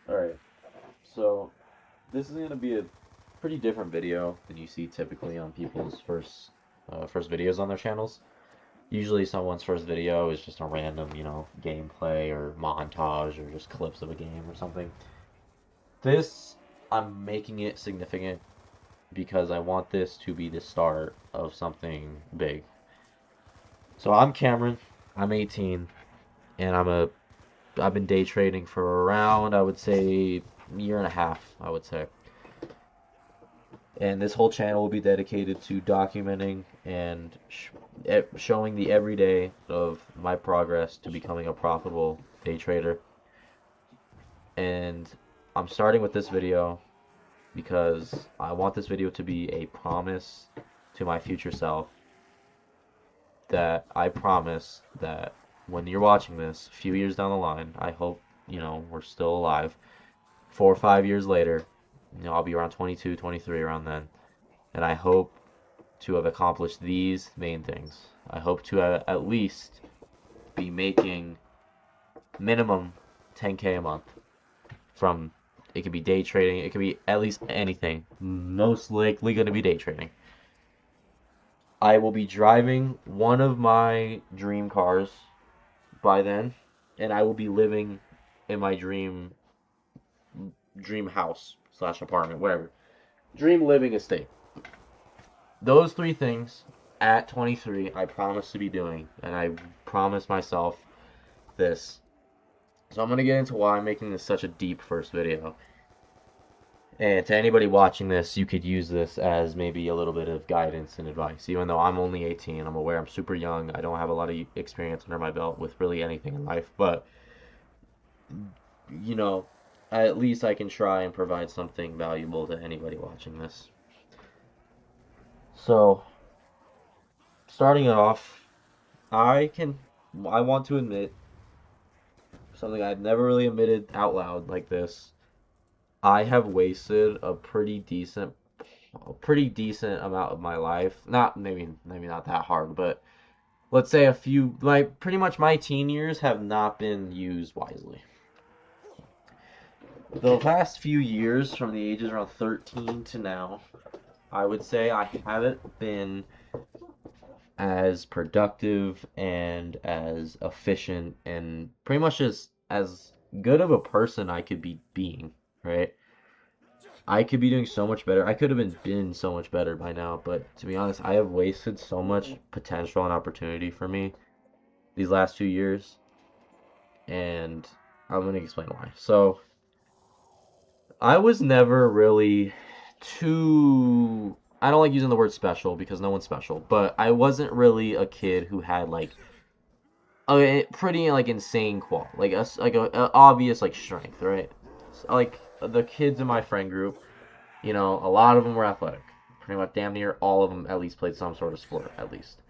Alright, so this is gonna be a pretty different video than you see typically on people's first videos on their channels. Usually someone's first video is just a random, gameplay or montage or just clips of a game or something. This, I'm making it significant because I want this to be the start of something big. So I'm Cameron, I'm 18, and I've been day trading for around, I would say, a year and a half, I would say. And this whole channel will be dedicated to documenting and showing the everyday of my progress to becoming a profitable day trader. And I'm starting with this video because I want this video to be a promise to my future self that I promise that when you're watching this a few years down the line, I hope, we're still alive. 4 or 5 years later, I'll be around 22, 23 around then. And I hope to have accomplished these main things. I hope to at least be making minimum 10K a month from, it could be day trading, it could be at least anything. Most likely going to be day trading. I will be driving one of my dream cars by then, and I will be living in my dream house slash apartment, whatever. Dream living estate. Those three things at 23, I promise to be doing, and I promise myself this. So I'm gonna get into why I'm making this such a deep first video. And to anybody watching this, you could use this as maybe a little bit of guidance and advice. Even though I'm only 18, I'm aware I'm super young. I don't have a lot of experience under my belt with really anything in life, but you know, at least I can try and provide something valuable to anybody watching this. So, starting off, I can I want to admit something I've never really admitted out loud like this. I have wasted a pretty decent amount of my life. Not maybe not that hard, but let's say a few like pretty much my teen years have not been used wisely. The last few years from the ages around 13 to now, I would say I haven't been as productive and as efficient and pretty much as good of a person I could be being, right? I could be doing so much better. I could have been so much better by now, but to be honest, I have wasted so much potential and opportunity for me these last 2 years, and I'm gonna explain why. So, I was never really too. I don't like using the word special because no one's special, but I wasn't really a kid who had like a pretty like insane qual, like a obvious like strength, right? So, like the kids in my friend group, a lot of them were athletic. Pretty much damn near all of them at least played some sort of sport, at least.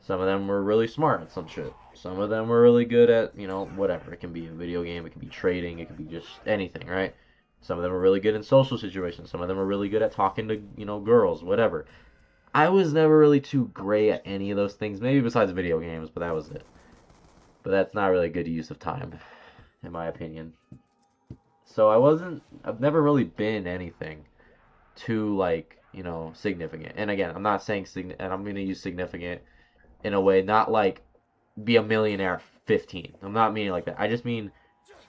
Some of them were really smart at some shit. Some of them were really good at, whatever. It can be a video game, it can be trading, it can be just anything, right? Some of them were really good in social situations. Some of them were really good at talking to, girls, whatever. I was never really too great at any of those things, maybe besides video games, but that was it. But that's not really a good use of time, in my opinion. So I've never really been anything too like significant. And again, I'm not saying and I'm gonna use significant in a way not like be a millionaire at 15. I'm not meaning like that. I just mean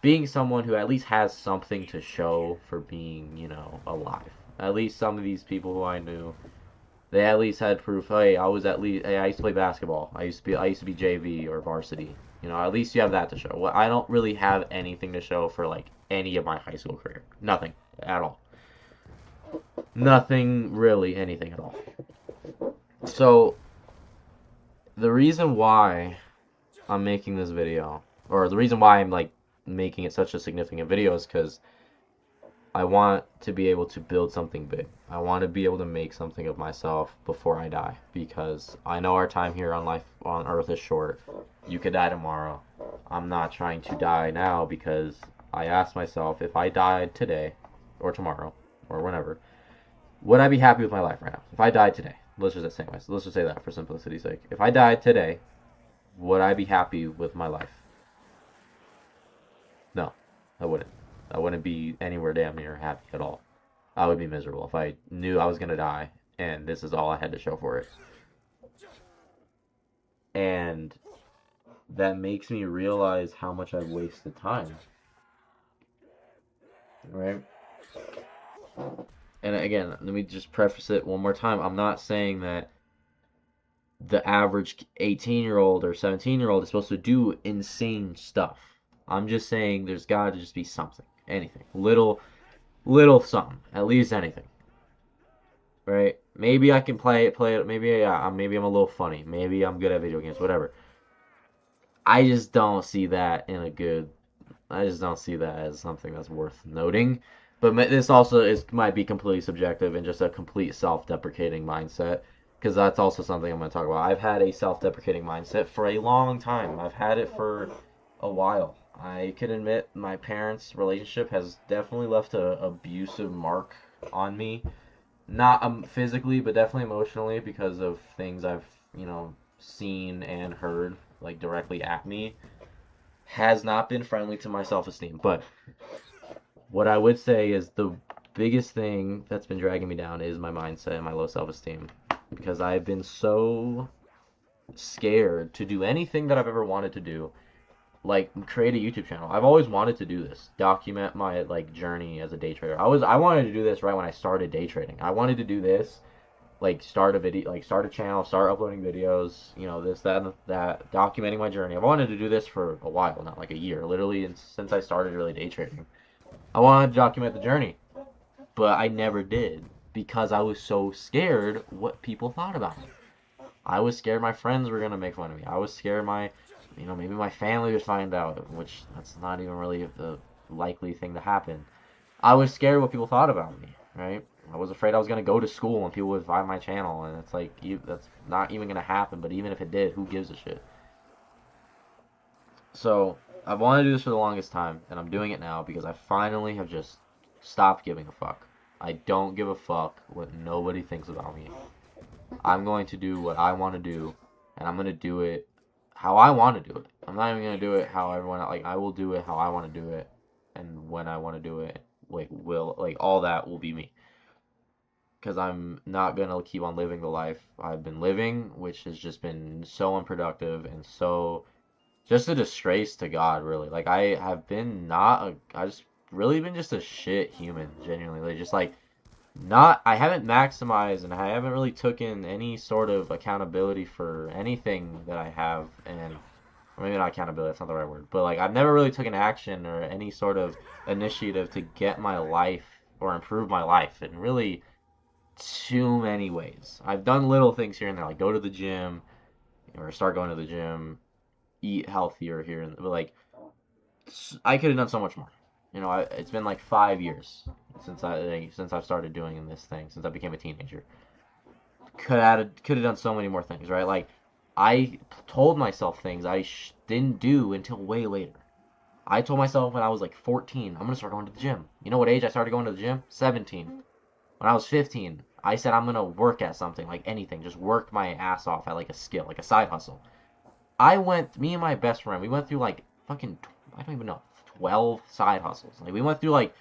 being someone who at least has something to show for being alive. At least some of these people who I knew, they at least had proof. Hey, I used to play basketball. I used to be JV or varsity. At least you have that to show. Well, I don't really have anything to show for like any of my high school career. Nothing at all. Nothing really, anything at all. So the reason why I'm making this video, or the reason why I'm like making it such a significant video, is because I want to be able to build something big. I want to be able to make something of myself before I die, because I know our time here on Earth is short. You could die tomorrow. I'm not trying to die now because I asked myself if I died today or tomorrow or whenever, would I be happy with my life right now? If I died today, let's just say that for simplicity's sake. If I died today, would I be happy with my life? No, I wouldn't. I wouldn't be anywhere damn near happy at all. I would be miserable if I knew I was gonna die and this is all I had to show for it. And that makes me realize how much I've wasted time, right? And again, let me just preface it one more time. I'm not saying that the average 18-year-old or 17-year-old is supposed to do insane stuff. I'm just saying there's got to just be something, anything, little something, at least anything, right? Maybe I can play it. Maybe yeah, maybe I'm a little funny. Maybe I'm good at video games, whatever. I just don't see that in a good. I just don't see that as something that's worth noting. But this also might be completely subjective and just a complete self-deprecating mindset, because that's also something I'm going to talk about. I've had a self-deprecating mindset for a long time. I've had it for a while. I can admit my parents' relationship has definitely left a abusive mark on me. Not physically, but definitely emotionally because of things I've, seen and heard like directly at me. Has not been friendly to my self-esteem. But what I would say is the biggest thing that's been dragging me down is my mindset and my low self-esteem, because I've been so scared to do anything that I've ever wanted to do, like create a YouTube channel. I've always wanted to do this, document my like journey as a day trader. I wanted to do this right when I started day trading. I wanted to do this, like start a video, like start a channel, start uploading videos, this, that, and that, documenting my journey. I've wanted to do this for a while now, like a year, literally, and since I started really day trading. I wanted to document the journey, but I never did because I was so scared what people thought about me. I was scared my friends were gonna make fun of me. I was scared maybe my family would find out, which that's not even really the likely thing to happen. I was scared what people thought about me, right? I was afraid I was gonna go to school and people would find my channel, and it's like that's not even gonna happen. But even if it did, who gives a shit? So I've wanted to do this for the longest time, and I'm doing it now because I finally have just stopped giving a fuck. I don't give a fuck what nobody thinks about me. I'm going to do what I want to do, and I'm going to do it how I want to do it. I'm not even going to do it how everyone, like, I will do it how I want to do it, and when I want to do it, all that will be me. Because I'm not going to keep on living the life I've been living, which has just been so unproductive and so just a disgrace to God, really. Like, I have been I just really been just a shit human, genuinely. Like, just like, I haven't maximized and I haven't really taken any sort of accountability for anything that I have, and or maybe not accountability, that's not the right word, but like, I've never really taken action or any sort of initiative to get my life or improve my life in really too many ways. I've done little things here and there, like go to the gym or start going to the gym, eat healthier here, but like I could have done so much more. It's been like 5 years since I've started doing this thing, since I became a teenager. Could have done so many more things, right? Like I told myself things I didn't do until way later. I told myself when I was like 14, I'm gonna start going to the gym. You know what age I started going to the gym? 17. When I was 15, I said I'm gonna work at something, like anything, just work my ass off at like a skill, like a side hustle. Me and my best friend, we went through like fucking, I don't even know, 12 side hustles. Like, we went through like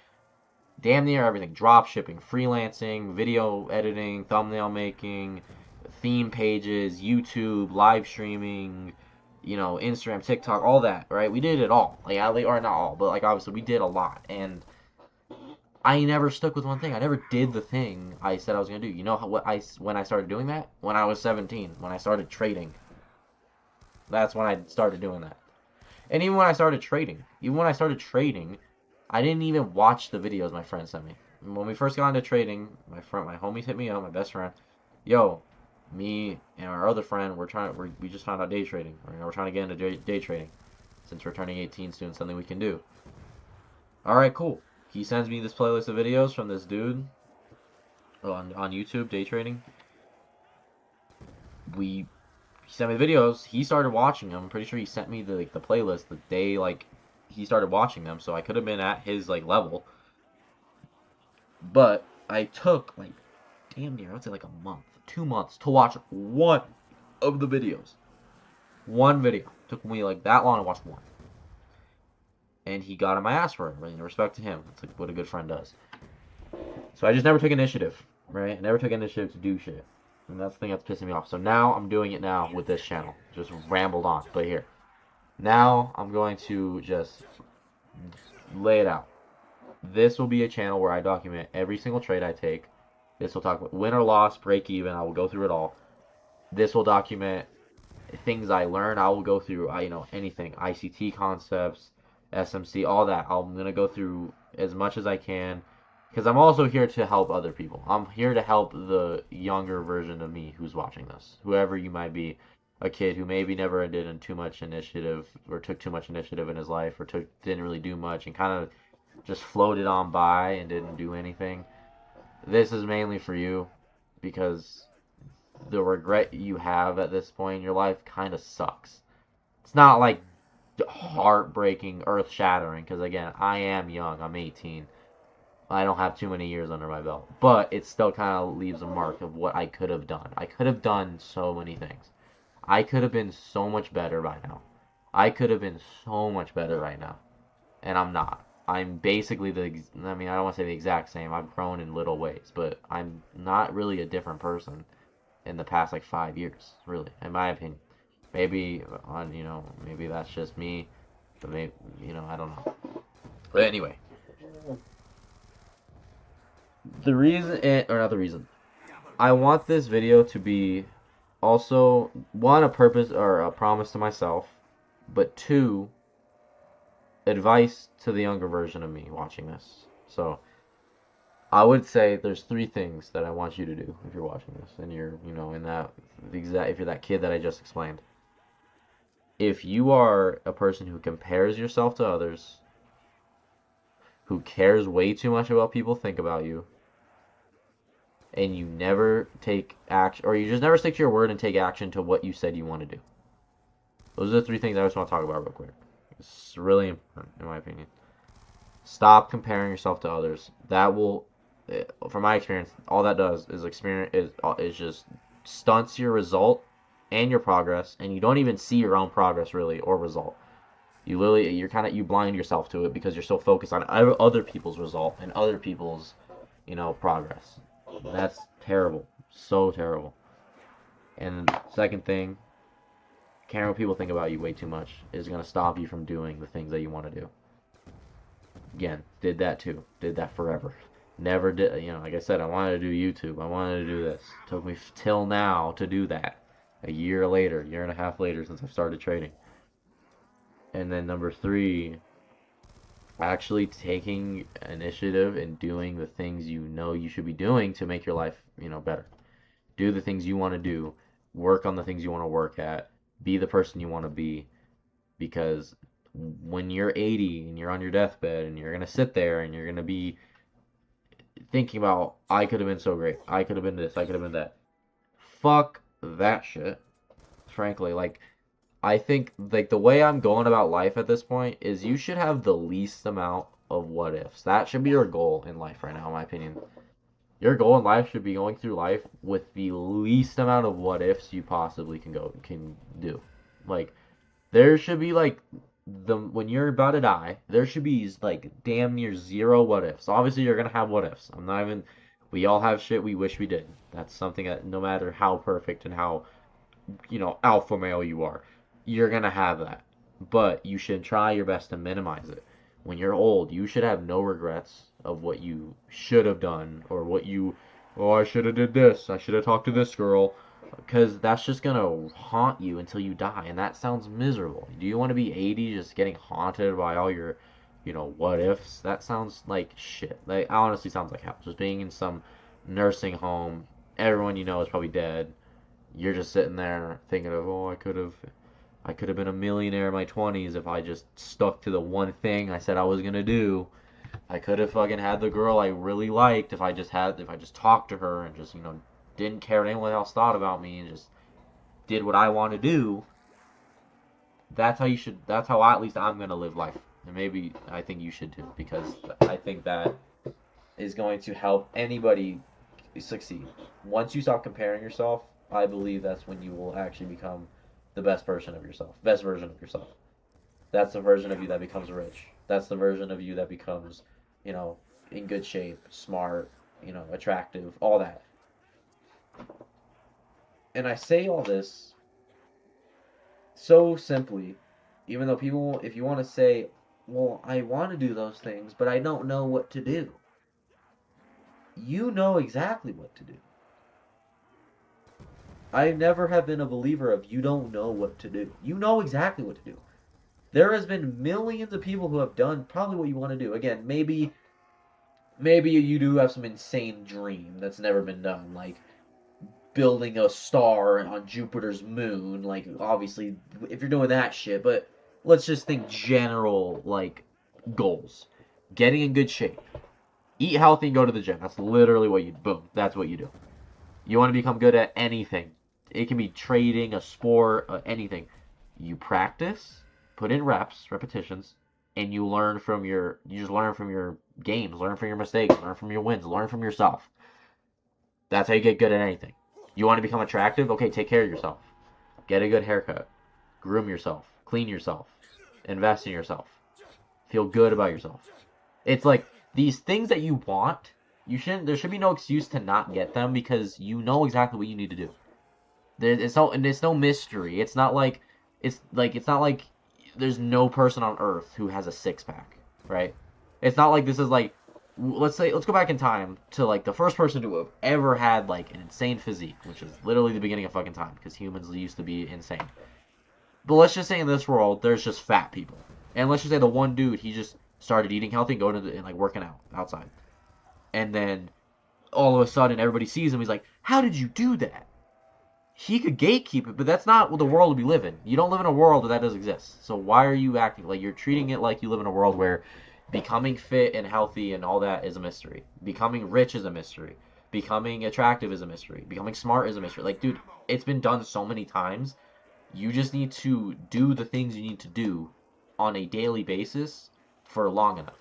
damn near everything: drop shipping, freelancing, video editing, thumbnail making, theme pages, YouTube, live streaming, Instagram, TikTok, all that, right? We did it all. Like, or not all, but like, obviously, we did a lot. And I never stuck with one thing. I never did the thing I said I was gonna do. You know when I started doing that? When I was 17, when I started trading. That's when I started doing that. And even when I started trading, I didn't even watch the videos my friend sent me. When we first got into trading, my homies hit me up, my best friend, yo, me and our other friend, we just found out day trading. We're trying to get into day trading. Since we're turning 18 soon, something we can do. All right, cool. He sends me this playlist of videos from this dude on YouTube, day trading. He sent me the videos. He started watching them. I'm pretty sure he sent me the playlist the day he started watching them, so I could have been at his level. But I took damn near, I would say like a month, 2 months to watch one of the videos. One video took me that long to watch one. and he got on my ass for it. Right? Respect to him. It's like what a good friend does. So I just never took initiative, right? I never took initiative to do shit. And that's the thing that's pissing me off. So now I'm doing it now with this channel. Just rambled on. But here. Now I'm going to just lay it out. This will be a channel where I document every single trade I take. This will talk about win or loss, break even. I will go through it all. This will document things I learn. I will go through, anything, ICT concepts, SMC, all that. I'm gonna go through as much as I can, because I'm also here to help other people. I'm here to help the younger version of me who's watching this, whoever you might be, a kid who maybe never did too much initiative or took too much initiative in his life or didn't really do much and kind of just floated on by and didn't do anything. This is mainly for you because the regret you have at this point in your life kind of sucks. It's not like heartbreaking, earth shattering, because again, I am young. I'm 18. I don't have too many years under my belt, but it still kind of leaves a mark of what I could have done. I could have done so many things. I could have been so much better by now. I could have been so much better right now, and I'm not. I'm basically I don't want to say the exact same. I've grown in little ways, but I'm not really a different person in the past like 5 years, really, in my opinion. Maybe maybe that's just me, but maybe, I don't know. But anyway, the reason, or not the reason, I want this video to be also, one, a purpose or a promise to myself, but two, advice to the younger version of me watching this. So I would say there's three things that I want you to do if you're watching this and you're, if you're that kid that I just explained. If you are a person who compares yourself to others, who cares way too much about people think about you, and you never take action, or you just never stick to your word and take action to what you said you want to do. Those are the three things I just want to talk about real quick. It's really important, in my opinion. Stop comparing yourself to others. That will, from my experience, all that does is just stunts your result and your progress, and you don't even see your own progress really or result. You blind yourself to it because you're so focused on other people's result and other people's, progress. That's terrible. So terrible. And second thing, caring what people think about you way too much is going to stop you from doing the things that you want to do. Again, did that too. Did that forever. Never did, like I said, I wanted to do YouTube. I wanted to do this. It took me till now to do that. A year later, year and a half later since I started trading. And then number three, actually taking initiative and doing the things you should be doing to make your life, better. Do the things you want to do. Work on the things you want to work at. Be the person you want to be. Because when you're 80 and you're on your deathbed and you're going to sit there and you're going to be thinking about, I could have been so great. I could have been this. I could have been that. Fuck that shit. Frankly, I think the way I'm going about life at this point is you should have the least amount of what ifs. That should be your goal in life right now, in my opinion. Your goal in life should be going through life with the least amount of what ifs you possibly can do. There should be when you're about to die, there should be damn near zero what ifs. Obviously you're gonna have what ifs. We all have shit we wish we did. That's something that no matter how perfect and how alpha male you are, you're gonna have that. But you should try your best to minimize it. When you're old, you should have no regrets of what you should have done or I should have did this. I should have talked to this girl. Because that's just gonna haunt you until you die, and that sounds miserable. Do you want to be 80 just getting haunted by all your, what ifs? That sounds like shit. Honestly sounds like hell. Just being in some nursing home, everyone you know is probably dead. You're just sitting there thinking of, I could have been a millionaire in my 20s if I just stuck to the one thing I said I was gonna do. I could have fucking had the girl I really liked if I just talked to her and just, didn't care what anyone else thought about me and just did what I want to do. That's how at least I'm going to live life. And maybe I think you should too, because I think that is going to help anybody succeed. Once you stop comparing yourself, I believe that's when you will actually become the best version of yourself. That's the version of you that becomes rich. That's the version of you that becomes, you know, in good shape, smart, attractive, all that. And I say all this so simply, even though people, if you want to say, well, I want to do those things, but I don't know what to do, you know exactly what to do. I never have been a believer of you don't know what to do. You know exactly what to do. There has been millions of people who have done probably what you want to do. Again, maybe you do have some insane dream that's never been done, like building a star on Jupiter's moon. Like obviously, if you're doing that shit, but let's just think general like goals. Getting in good shape, eat healthy, and go to the gym. That's literally what you boom. That's what you do. You want to become good at anything. It can be trading, a sport, anything. You practice, put in reps, repetitions, and you just learn from your games, learn from your mistakes, learn from your wins, learn from yourself. That's how you get good at anything. You want to become attractive? Okay, take care of yourself. Get a good haircut. Groom yourself. Clean yourself. Invest in yourself. Feel good about yourself. It's like these things that you want, there should be no excuse to not get them because you know exactly what you need to do. It's no mystery. It's not like there's no person on earth who has a six pack, right? It's not like this is like let's go back in time to like the first person to have ever had like an insane physique, which is literally the beginning of fucking time because humans used to be insane. But let's just say in this world there's just fat people, and let's just say the one dude he just started eating healthy and going and like working out outside, and then all of a sudden everybody sees him. He's like, "How did you do that?" He could gatekeep it, but that's not the world we live in. You don't live in a world where that does exist. So why are you acting like you're treating it like you live in a world where becoming fit and healthy and all that is a mystery? Becoming rich is a mystery. Becoming attractive is a mystery. Becoming smart is a mystery. Like, dude, it's been done so many times. You just need to do the things you need to do on a daily basis for long enough.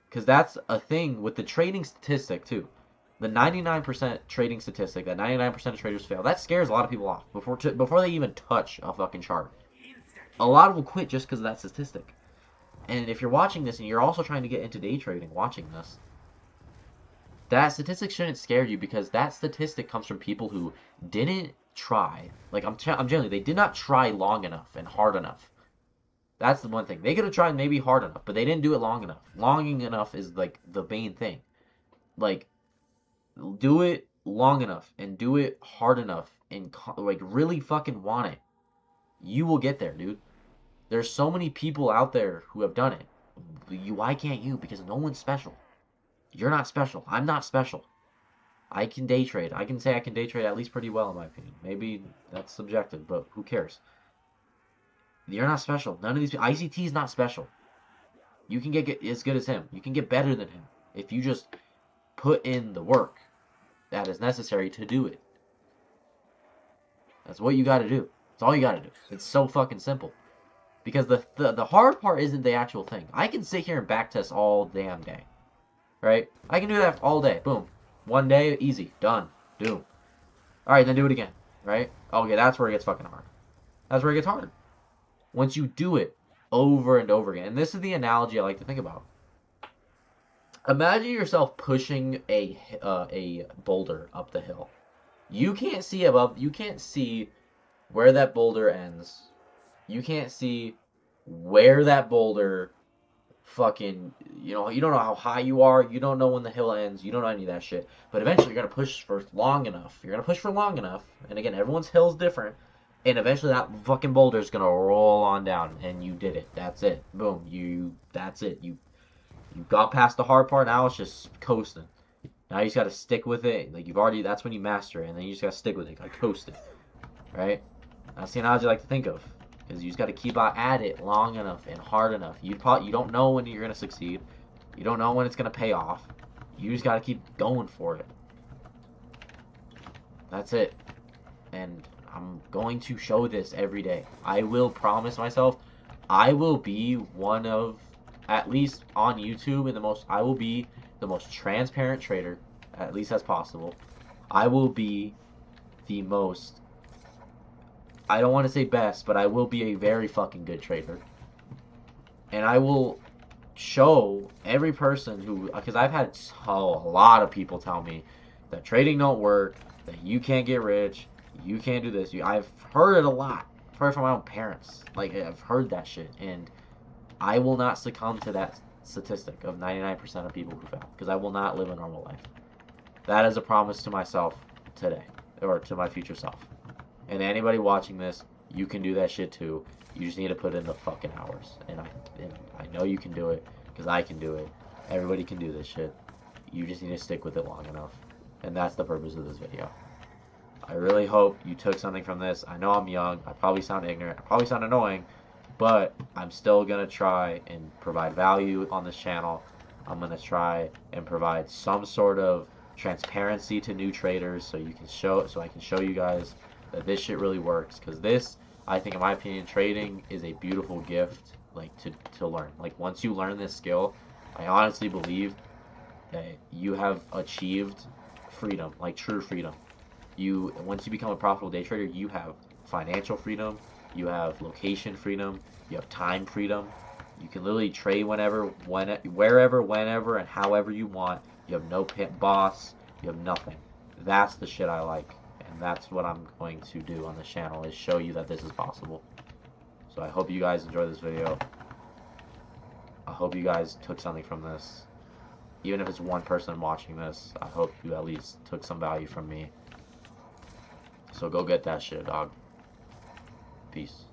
Because that's a thing with the trading statistic, too. The 99% trading statistic, that 99% of traders fail, that scares a lot of people off before they even touch a fucking chart. A lot of them quit just because of that statistic. And if you're watching this and you're also trying to get into day trading watching this, that statistic shouldn't scare you because that statistic comes from people who didn't try. Like, I'm generally, they did not try long enough and hard enough. That's the one thing. They could have tried maybe hard enough, but they didn't do it long enough. Longing enough is like the main thing. Like, do it long enough and do it hard enough and like really fucking want it. You will get there, dude. There's so many people out there who have done it. Why can't you? Because no one's special. You're not special. I'm not special. I can day trade. I can say I can day trade at least pretty well in my opinion. Maybe that's subjective, but who cares? You're not special. None of these people. ICT is not special. You can get as good as him. You can get better than him if you just put in the work that is necessary to do it. That's what you got to do. That's all you got to do. It's so fucking simple. Because the hard part isn't the actual thing. I can sit here and backtest all damn day. Right? I can do that all day. Boom. One day, easy. Done. Doom. Alright, then do it again. Right? Okay, that's where it gets fucking hard. That's where it gets hard. Once you do it over and over again. And this is the analogy I like to think about. Imagine yourself pushing a boulder up the hill. You can't see where that boulder ends. You can't see where that boulder fucking, you don't know how high you are. You don't know when the hill ends. You don't know any of that shit. But eventually you're going to push for long enough. You're going to push for long enough. And again, everyone's hill's different. And eventually that fucking boulder is going to roll on down. And you did it. That's it. Boom. That's it. You got past the hard part. Now it's just coasting. Now you just got to stick with it. Like that's when you master it. And then you just got to stick with it. Like coast it. Right? That's the analogy I like to think of. Because you just got to keep at it long enough and hard enough. You don't know when you're going to succeed. You don't know when it's going to pay off. You just got to keep going for it. That's it. And I'm going to show this every day. I will promise myself I will be one of, at least on YouTube, I will be the most transparent trader, at least as possible. I will be the most, I don't want to say best, but I will be a very fucking good trader. And I will show every person who, because I've had a lot of people tell me that trading don't work, that you can't get rich, you can't do this. I've heard it a lot. I've heard it from my own parents. Like, I've heard that shit, and I will not succumb to that statistic of 99% of people who fail, because I will not live a normal life. That is a promise to myself today, or to my future self. And anybody watching this, you can do that shit too. You just need to put in the fucking hours. And I know you can do it, because I can do it. Everybody can do this shit. You just need to stick with it long enough. And that's the purpose of this video. I really hope you took something from this. I know I'm young. I probably sound ignorant. I probably sound annoying. But I'm still going to try and provide value on this channel. I'm going to try and provide some sort of transparency to new traders so I can show you guys that this shit really works. Because this, I think in my opinion, trading is a beautiful gift, like, to learn. Like, once you learn this skill, I honestly believe that you have achieved freedom, like true freedom. Once you become a profitable day trader, you have financial freedom, you have location freedom, you have time freedom. You can literally trade whenever, wherever, whenever, and however you want. You have no pit boss. You have nothing. That's the shit I like, and that's what I'm going to do on this channel, is show you that this is possible. So I hope you guys enjoyed this video. I hope you guys took something from this. Even if it's one person watching this, I hope you at least took some value from me. So go get that shit, dog. Peace.